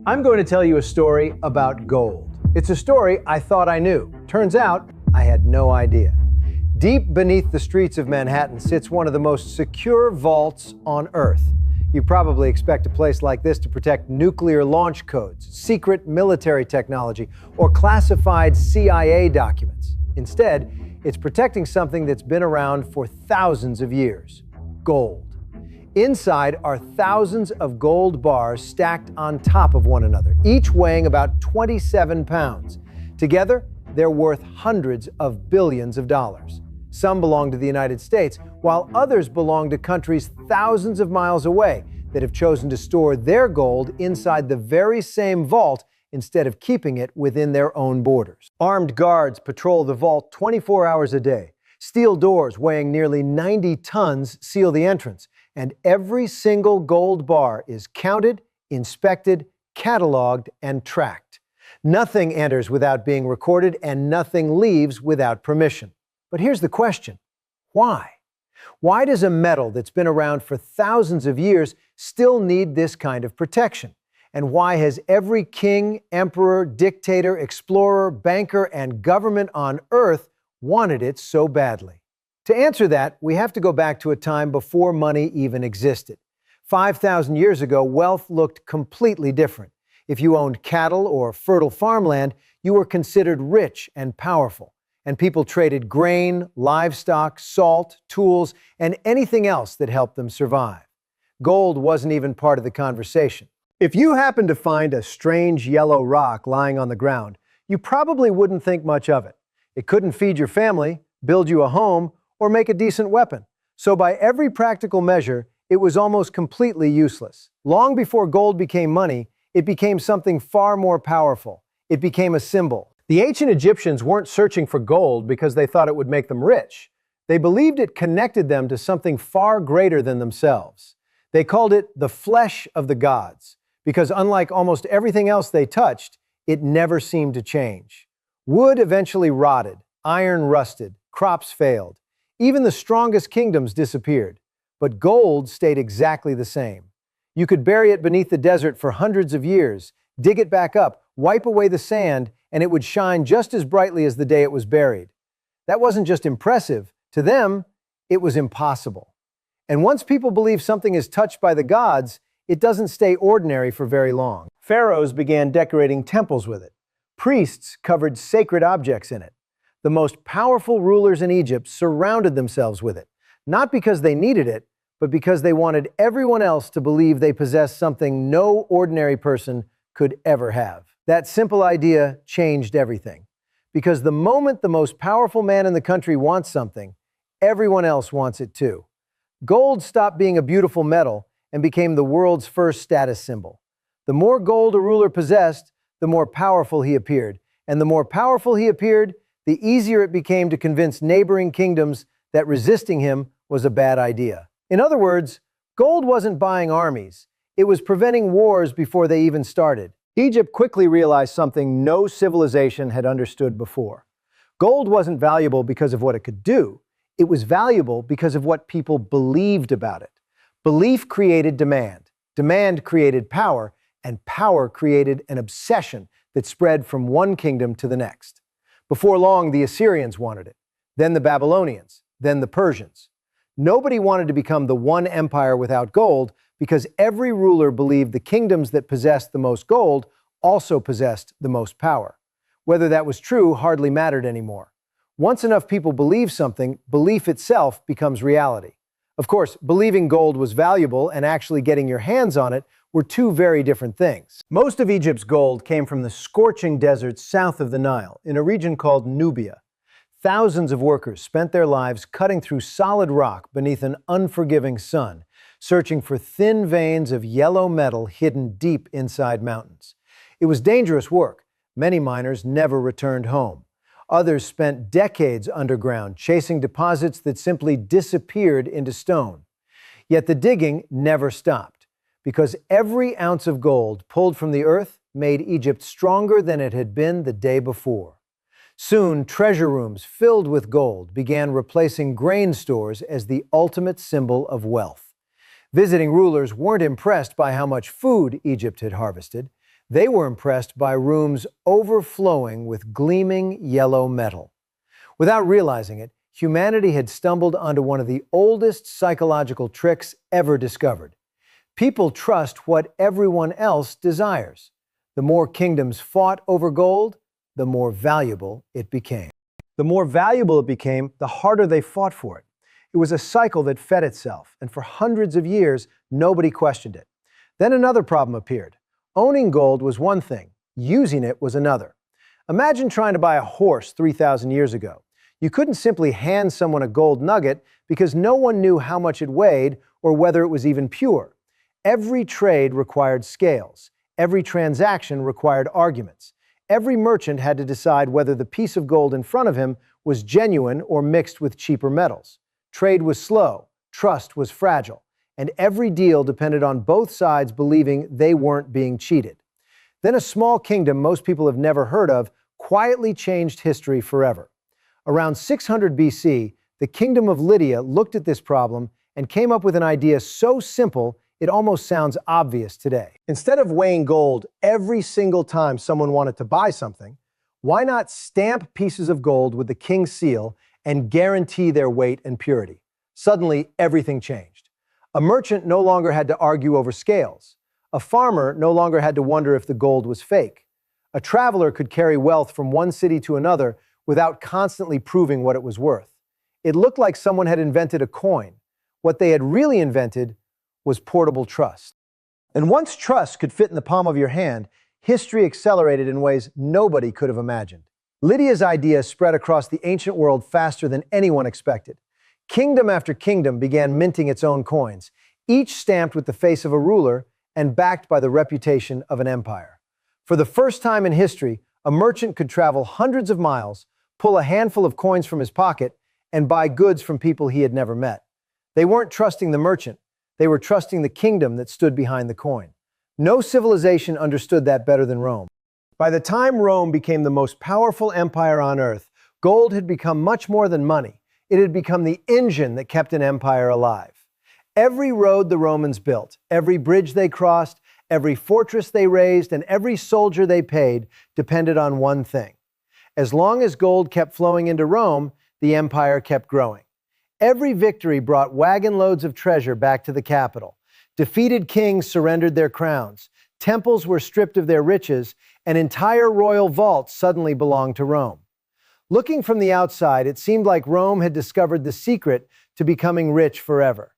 I'm going to tell you a story about gold. It's a story I thought I knew. Turns out, I had no idea. Deep beneath the streets of Manhattan sits one of the most secure vaults on Earth. You probably expect a place like this to protect nuclear launch codes, secret military technology, or classified CIA documents. Instead, it's protecting something that's been around for thousands of years: gold. Inside are thousands of gold bars stacked on top of one another, each weighing about 27 pounds. Together, they're worth hundreds of billions of dollars. Some belong to the United States, while others belong to countries thousands of miles away that have chosen to store their gold inside the very same vault instead of keeping it within their own borders. Armed guards patrol the vault 24 hours a day. Steel doors weighing nearly 90 tons seal the entrance, and every single gold bar is counted, inspected, cataloged, and tracked. Nothing enters without being recorded, and nothing leaves without permission. But here's the question: why? Why does a metal that's been around for thousands of years still need this kind of protection? And why has every king, emperor, dictator, explorer, banker, and government on Earth wanted it so badly? To answer that, we have to go back to a time before money even existed. 5,000 years ago, wealth looked completely different. If you owned cattle or fertile farmland, you were considered rich and powerful, and people traded grain, livestock, salt, tools, and anything else that helped them survive. Gold wasn't even part of the conversation. If you happened to find a strange yellow rock lying on the ground, you probably wouldn't think much of it. It couldn't feed your family, build you a home, or make a decent weapon. So by every practical measure, it was almost completely useless. Long before gold became money, it became something far more powerful. It became a symbol. The ancient Egyptians weren't searching for gold because they thought it would make them rich. They believed it connected them to something far greater than themselves. They called it the flesh of the gods, because unlike almost everything else they touched, it never seemed to change. Wood eventually rotted, iron rusted, crops failed. Even the strongest kingdoms disappeared, but gold stayed exactly the same. You could bury it beneath the desert for hundreds of years, dig it back up, wipe away the sand, and it would shine just as brightly as the day it was buried. That wasn't just impressive. To them, it was impossible. And once people believe something is touched by the gods, it doesn't stay ordinary for very long. Pharaohs began decorating temples with it. Priests covered sacred objects in it. The most powerful rulers in Egypt surrounded themselves with it, not because they needed it, but because they wanted everyone else to believe they possessed something no ordinary person could ever have. That simple idea changed everything. Because the moment the most powerful man in the country wants something, everyone else wants it too. Gold stopped being a beautiful metal and became the world's first status symbol. The more gold a ruler possessed, the more powerful he appeared. And the more powerful he appeared, the easier it became to convince neighboring kingdoms that resisting him was a bad idea. In other words, gold wasn't buying armies. It was preventing wars before they even started. Egypt quickly realized something no civilization had understood before. Gold wasn't valuable because of what it could do. It was valuable because of what people believed about it. Belief created demand. Demand created power, and power created an obsession that spread from one kingdom to the next. Before long, the Assyrians wanted it, then the Babylonians, then the Persians. Nobody wanted to become the one empire without gold because every ruler believed the kingdoms that possessed the most gold also possessed the most power. Whether that was true hardly mattered anymore. Once enough people believe something, belief itself becomes reality. Of course, believing gold was valuable and actually getting your hands on it were two very different things. Most of Egypt's gold came from the scorching deserts south of the Nile, in a region called Nubia. Thousands of workers spent their lives cutting through solid rock beneath an unforgiving sun, searching for thin veins of yellow metal hidden deep inside mountains. It was dangerous work. Many miners never returned home. Others spent decades underground, chasing deposits that simply disappeared into stone. Yet the digging never stopped, because every ounce of gold pulled from the earth made Egypt stronger than it had been the day before. Soon, treasure rooms filled with gold began replacing grain stores as the ultimate symbol of wealth. Visiting rulers weren't impressed by how much food Egypt had harvested. They were impressed by rooms overflowing with gleaming yellow metal. Without realizing it, humanity had stumbled onto one of the oldest psychological tricks ever discovered. People trust what everyone else desires. The more kingdoms fought over gold, the more valuable it became. The more valuable it became, the harder they fought for it. It was a cycle that fed itself, and for hundreds of years, nobody questioned it. Then another problem appeared. Owning gold was one thing, using it was another. Imagine trying to buy a horse 3,000 years ago. You couldn't simply hand someone a gold nugget because no one knew how much it weighed or whether it was even pure. Every trade required scales. Every transaction required arguments. Every merchant had to decide whether the piece of gold in front of him was genuine or mixed with cheaper metals. Trade was slow, trust was fragile, and every deal depended on both sides believing they weren't being cheated. Then a small kingdom most people have never heard of quietly changed history forever. Around 600 BC, the kingdom of Lydia looked at this problem and came up with an idea so simple it almost sounds obvious today. Instead of weighing gold every single time someone wanted to buy something, why not stamp pieces of gold with the king's seal and guarantee their weight and purity? Suddenly, everything changed. A merchant no longer had to argue over scales. A farmer no longer had to wonder if the gold was fake. A traveler could carry wealth from one city to another without constantly proving what it was worth. It looked like someone had invented a coin. What they had really invented was portable trust. And once trust could fit in the palm of your hand, history accelerated in ways nobody could have imagined. Lydia's idea spread across the ancient world faster than anyone expected. Kingdom after kingdom began minting its own coins, each stamped with the face of a ruler and backed by the reputation of an empire. For the first time in history, a merchant could travel hundreds of miles, pull a handful of coins from his pocket, and buy goods from people he had never met. They weren't trusting the merchant. They were trusting the kingdom that stood behind the coin. No civilization understood that better than Rome. By the time Rome became the most powerful empire on earth, gold had become much more than money. It had become the engine that kept an empire alive. Every road the Romans built, every bridge they crossed, every fortress they raised, and every soldier they paid depended on one thing. As long as gold kept flowing into Rome, the empire kept growing. Every victory brought wagon loads of treasure back to the capital. Defeated kings surrendered their crowns. Temples were stripped of their riches, and entire royal vaults suddenly belonged to Rome. Looking from the outside, it seemed like Rome had discovered the secret to becoming rich forever.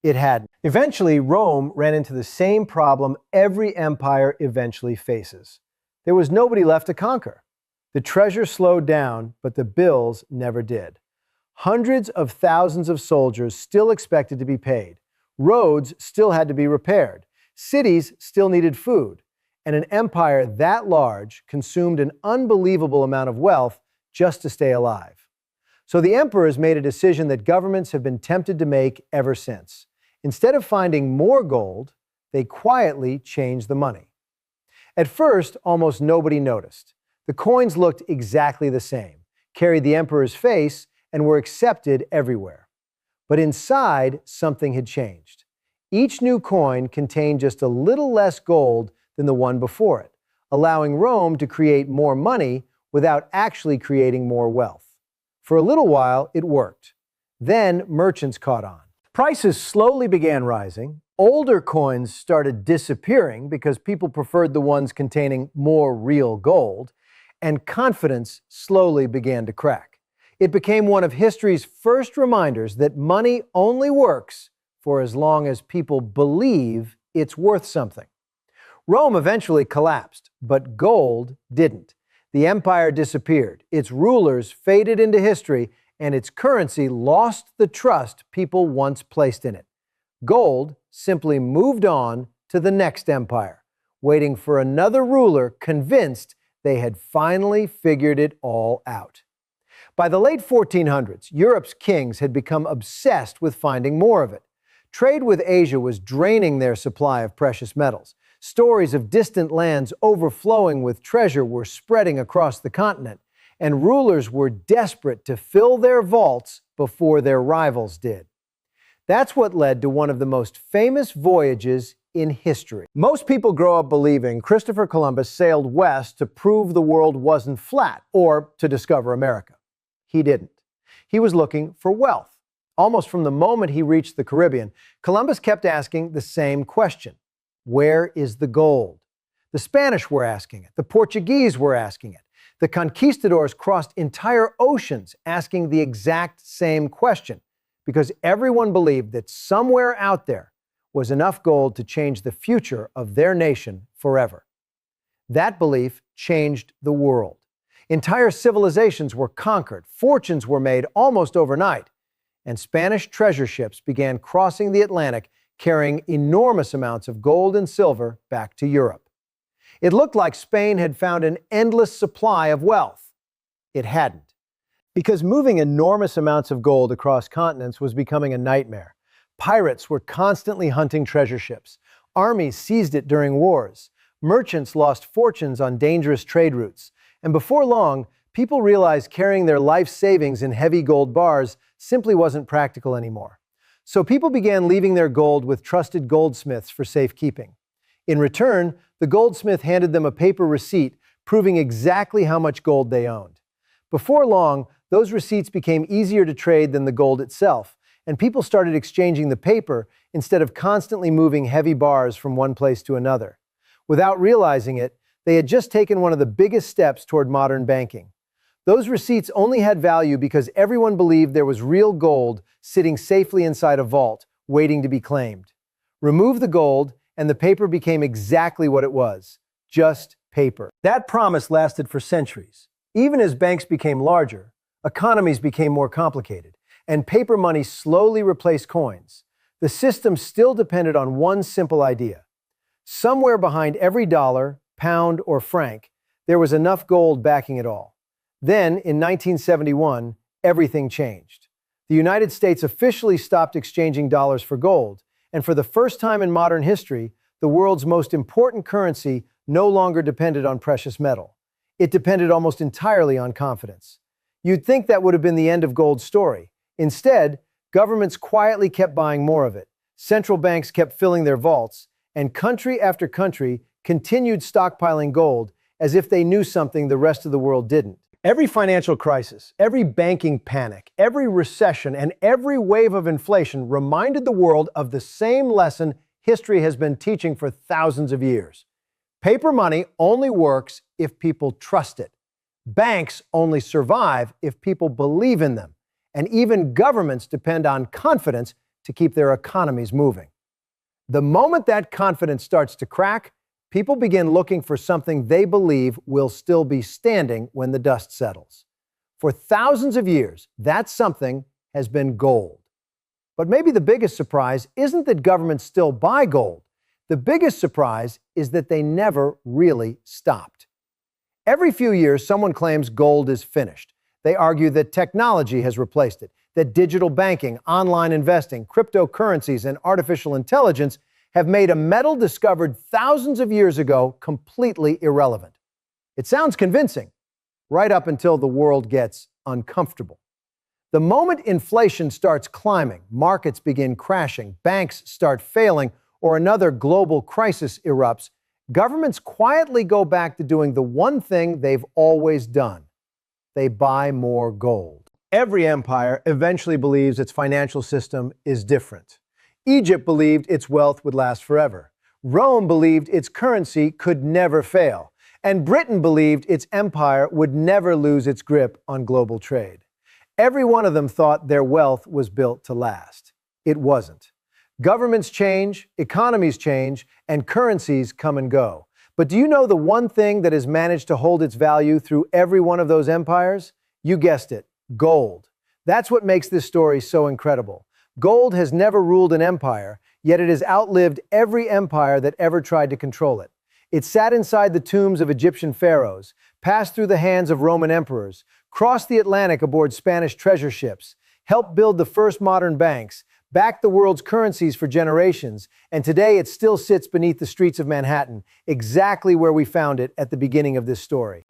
It hadn't. Eventually, Rome ran into the same problem every empire eventually faces. There was nobody left to conquer. The treasure slowed down, but the bills never did. Hundreds of thousands of soldiers still expected to be paid. Roads still had to be repaired. Cities still needed food. And an empire that large consumed an unbelievable amount of wealth just to stay alive. So the emperors made a decision that governments have been tempted to make ever since. Instead of finding more gold, they quietly changed the money. At first, almost nobody noticed. The coins looked exactly the same, carried the emperor's face, and were accepted everywhere. But inside, something had changed. Each new coin contained just a little less gold than the one before it, allowing Rome to create more money without actually creating more wealth. For a little while, it worked. Then merchants caught on. Prices slowly began rising. Older coins started disappearing because people preferred the ones containing more real gold, and confidence slowly began to crack. It became one of history's first reminders that money only works for as long as people believe it's worth something. Rome eventually collapsed, but gold didn't. The empire disappeared, its rulers faded into history, and its currency lost the trust people once placed in it. Gold simply moved on to the next empire, waiting for another ruler convinced they had finally figured it all out. By the late 1400s, Europe's kings had become obsessed with finding more of it. Trade with Asia was draining their supply of precious metals. Stories of distant lands overflowing with treasure were spreading across the continent, and rulers were desperate to fill their vaults before their rivals did. That's what led to one of the most famous voyages in history. Most people grow up believing Christopher Columbus sailed west to prove the world wasn't flat or to discover America. He didn't. He was looking for wealth. Almost from the moment he reached the Caribbean, Columbus kept asking the same question: where is the gold? The Spanish were asking it. The Portuguese were asking it. The conquistadors crossed entire oceans asking the exact same question, because everyone believed that somewhere out there was enough gold to change the future of their nation forever. That belief changed the world. Entire civilizations were conquered, fortunes were made almost overnight, and Spanish treasure ships began crossing the Atlantic carrying enormous amounts of gold and silver back to Europe. It looked like Spain had found an endless supply of wealth. It hadn't. Because moving enormous amounts of gold across continents was becoming a nightmare. Pirates were constantly hunting treasure ships. Armies seized it during wars. Merchants lost fortunes on dangerous trade routes. And before long, people realized carrying their life savings in heavy gold bars simply wasn't practical anymore. So people began leaving their gold with trusted goldsmiths for safekeeping. In return, the goldsmith handed them a paper receipt proving exactly how much gold they owned. Before long, those receipts became easier to trade than the gold itself, and people started exchanging the paper instead of constantly moving heavy bars from one place to another. Without realizing it, they had just taken one of the biggest steps toward modern banking. Those receipts only had value because everyone believed there was real gold sitting safely inside a vault, waiting to be claimed. Remove the gold, and the paper became exactly what it was: just paper. That promise lasted for centuries. Even as banks became larger, economies became more complicated, and paper money slowly replaced coins. The system still depended on one simple idea. Somewhere behind every dollar, pound, or franc, there was enough gold backing it all. Then, in 1971, everything changed. The United States officially stopped exchanging dollars for gold, and for the first time in modern history, the world's most important currency no longer depended on precious metal. It depended almost entirely on confidence. You'd think that would have been the end of gold's story. Instead, governments quietly kept buying more of it, central banks kept filling their vaults, and country after country continued stockpiling gold as if they knew something the rest of the world didn't. Every financial crisis, every banking panic, every recession, and every wave of inflation reminded the world of the same lesson history has been teaching for thousands of years. Paper money only works if people trust it. Banks only survive if people believe in them. And even governments depend on confidence to keep their economies moving. The moment that confidence starts to crack, people begin looking for something they believe will still be standing when the dust settles. For thousands of years, that something has been gold. But maybe the biggest surprise isn't that governments still buy gold. The biggest surprise is that they never really stopped. Every few years, someone claims gold is finished. They argue that technology has replaced it, that digital banking, online investing, cryptocurrencies, and artificial intelligence have made a metal discovered thousands of years ago completely irrelevant. It sounds convincing, right up until the world gets uncomfortable. The moment inflation starts climbing, markets begin crashing, banks start failing, or another global crisis erupts, governments quietly go back to doing the one thing they've always done. They buy more gold. Every empire eventually believes its financial system is different. Egypt believed its wealth would last forever. Rome believed its currency could never fail. And Britain believed its empire would never lose its grip on global trade. Every one of them thought their wealth was built to last. It wasn't. Governments change, economies change, and currencies come and go. But do you know the one thing that has managed to hold its value through every one of those empires? You guessed it, gold. That's what makes this story so incredible. Gold has never ruled an empire, yet it has outlived every empire that ever tried to control it. It sat inside the tombs of Egyptian pharaohs, passed through the hands of Roman emperors, crossed the Atlantic aboard Spanish treasure ships, helped build the first modern banks, backed the world's currencies for generations, and today it still sits beneath the streets of Manhattan, exactly where we found it at the beginning of this story.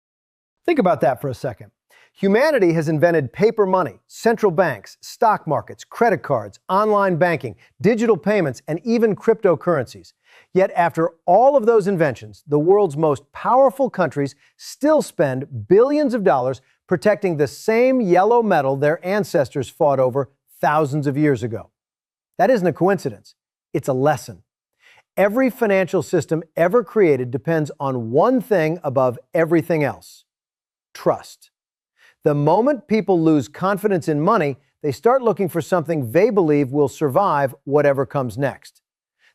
Think about that for a second. Humanity has invented paper money, central banks, stock markets, credit cards, online banking, digital payments, and even cryptocurrencies. Yet after all of those inventions, the world's most powerful countries still spend billions of dollars protecting the same yellow metal their ancestors fought over thousands of years ago. That isn't a coincidence. It's a lesson. Every financial system ever created depends on one thing above everything else: trust. The moment people lose confidence in money, they start looking for something they believe will survive whatever comes next.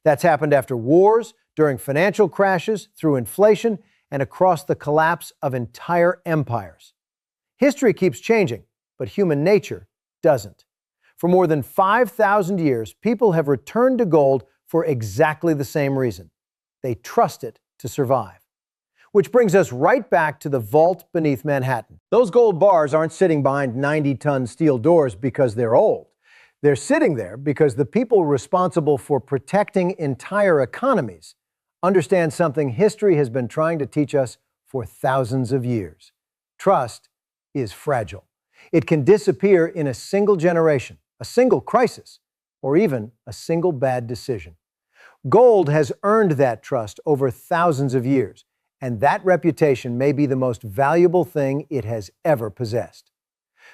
That's happened after wars, during financial crashes, through inflation, and across the collapse of entire empires. History keeps changing, but human nature doesn't. For more than 5,000 years, people have returned to gold for exactly the same reason. They trust it to survive. Which brings us right back to the vault beneath Manhattan. Those gold bars aren't sitting behind 90-ton steel doors because they're old. They're sitting there because the people responsible for protecting entire economies understand something history has been trying to teach us for thousands of years. Trust is fragile. It can disappear in a single generation, a single crisis, or even a single bad decision. Gold has earned that trust over thousands of years, and that reputation may be the most valuable thing it has ever possessed.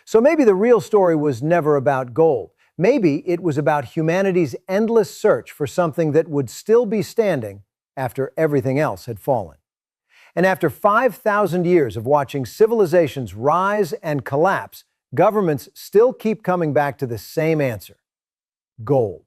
So maybe the real story was never about gold. Maybe it was about humanity's endless search for something that would still be standing after everything else had fallen. And after 5,000 years of watching civilizations rise and collapse, governments still keep coming back to the same answer: gold.